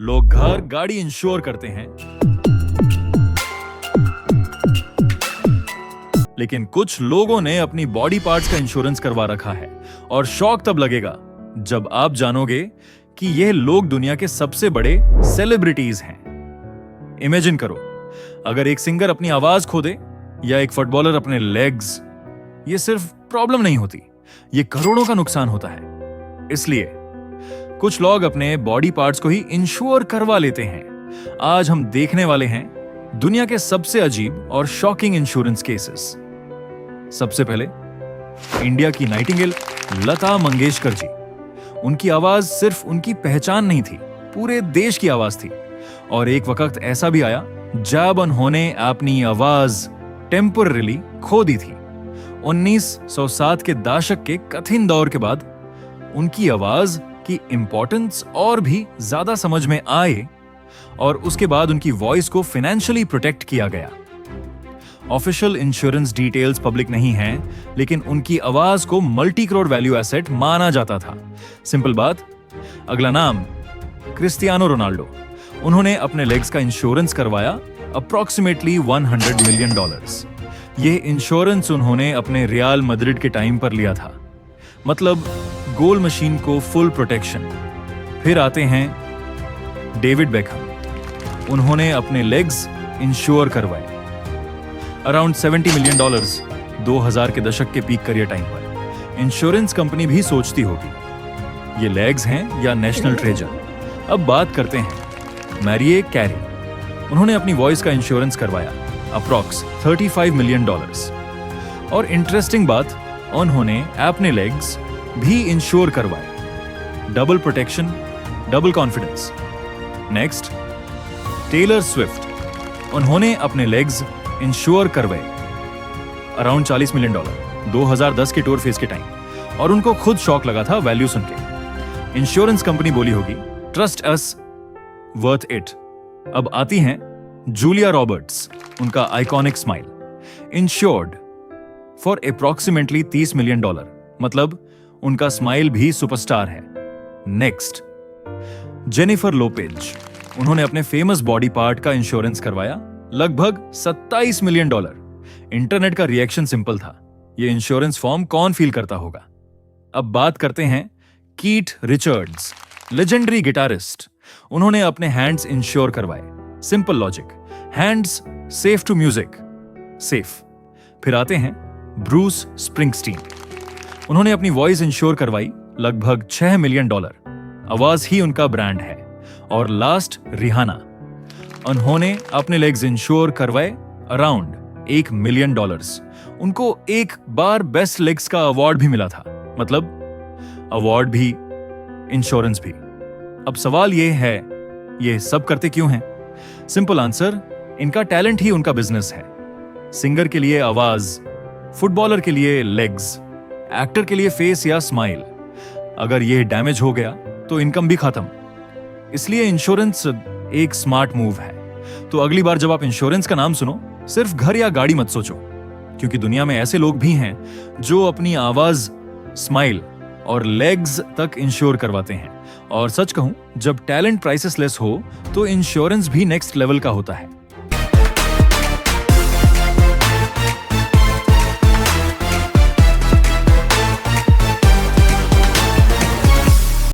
लोग घर गाड़ी इंश्योर करते हैं, लेकिन कुछ लोगों ने अपनी बॉडी पार्ट्स का इंश्योरेंस करवा रखा है। और शौक तब लगेगा जब आप जानोगे कि यह लोग दुनिया के सबसे बड़े सेलिब्रिटीज हैं। इमेजिन करो, अगर एक सिंगर अपनी आवाज खो दे या एक फुटबॉलर अपने लेग्स, ये सिर्फ प्रॉब्लम नहीं होती, ये करोड़ों का नुकसान होता है। इसलिए कुछ लोग अपने बॉडी पार्ट्स को ही इंश्योर करवा लेते हैं। आज हम देखने वाले हैं दुनिया के सबसे अजीब और शॉकिंग इंश्योरेंस केसेस। सबसे पहले इंडिया की नाइटिंगेल लता मंगेशकर जी। उनकी आवाज सिर्फ उनकी पहचान नहीं थी, पूरे देश की आवाज थी। और एक वक्त ऐसा भी आया जब उन्होंने अपनी आवाज टेम्पररीली खो दी थी। 1907 के दशक के कठिन दौर के बाद उनकी आवाज की इंपॉर्टेंस और भी ज्यादा समझ में आए और उसके बाद उनकी वॉइस को फाइनेंशियली प्रोटेक्ट किया गया। ऑफिशियल इंश्योरेंस डिटेल्स पब्लिक नहीं हैं, लेकिन उनकी आवाज को मल्टी करोड़ वैल्यू एसेट माना जाता था। सिंपल बात। अगला नाम क्रिस्टियानो रोनाल्डो। उन्होंने अपने लेग्स का इंश्योरेंस करवाया अप्रॉक्सीमेटली $100 मिलियन। यह इंश्योरेंस उन्होंने अपने रियल मैड्रिड के टाइम पर लिया था, मतलब गोल मशीन को फुल प्रोटेक्शन। फिर आते हैं डेविड बेकहम। उन्होंने अपने लेग्स इंश्योर करवाए अराउंड $70 मिलियन 2000 के दशक के पीक करियर टाइम पर। इंश्योरेंस कंपनी भी सोचती होगी ये लेग्स हैं या नेशनल ट्रेजर। अब बात करते हैं मैरिए कैरी। उन्होंने अपनी वॉइस का इंश्योरेंस करवाया अप्रॉक्स $35 मिलियन। और इंटरेस्टिंग बात, उन्होंने अपने लेग्स भी इंश्योर करवाए। Double protection, double confidence. Next, Taylor Swift. उन्होंने अपने लेग्स इंश्योर करवाए अराउंड $40 मिलियन 2010 के टूर फेज के टाइम। और उनको खुद शॉक लगा था वैल्यू सुन के। इंश्योरेंस कंपनी बोली होगी ट्रस्ट अस, वर्थ इट। अब आती हैं जूलिया रॉबर्ट्स। उनका iconic smile insured for approximately $30 million, मतलब उनका स्माइल भी सुपरस्टार है। Next, Jennifer Lopez. उन्होंने अपने फेमस बॉडी पार्ट का इंश्योरेंस करवाया लगभग $27 मिलियन। इंटरनेट का रिएक्शन सिंपल था, यह इंश्योरेंस फॉर्म कौन फील करता होगा। अब बात करते हैं कीथ रिचर्ड्स, लेजेंडरी गिटारिस्ट। उन्होंने अपने हैंड्स इंश्योर करवाए। Simple logic, hands safe to music, safe. फिर आते हैं ब्रूस स्प्रिंगस्टीन। उन्होंने अपनी वॉइस इंश्योर करवाई लगभग $6 मिलियन। आवाज ही उनका ब्रांड है। और लास्ट, रिहाना। उन्होंने अपने लेग्स इंश्योर करवाए अराउंड $1 मिलियन। उनको एक बार बेस्ट लेग्स का अवार्ड भी मिला था, मतलब अवार्ड भी, इंश्योरेंस भी। अब सवाल यह है, ये सब करते क्यों हैं? सिंपल आंसर, इनका टैलेंट ही उनका बिजनेस है। सिंगर के लिए आवाज, फुटबॉलर के लिए लेग्स, एक्टर के लिए फेस या स्माइल। अगर यह डैमेज हो गया तो इनकम भी खत्म। इसलिए इंश्योरेंस एक स्मार्ट मूव है। तो अगली बार जब आप इंश्योरेंस का नाम सुनो, सिर्फ घर या गाड़ी मत सोचो, क्योंकि दुनिया में ऐसे लोग भी हैं जो अपनी आवाज, स्माइल और लेग्स तक इंश्योर करवाते हैं। और सच कहूं, जब टैलेंट प्राइसेस लेस हो तो इंश्योरेंस भी नेक्स्ट लेवल का होता है।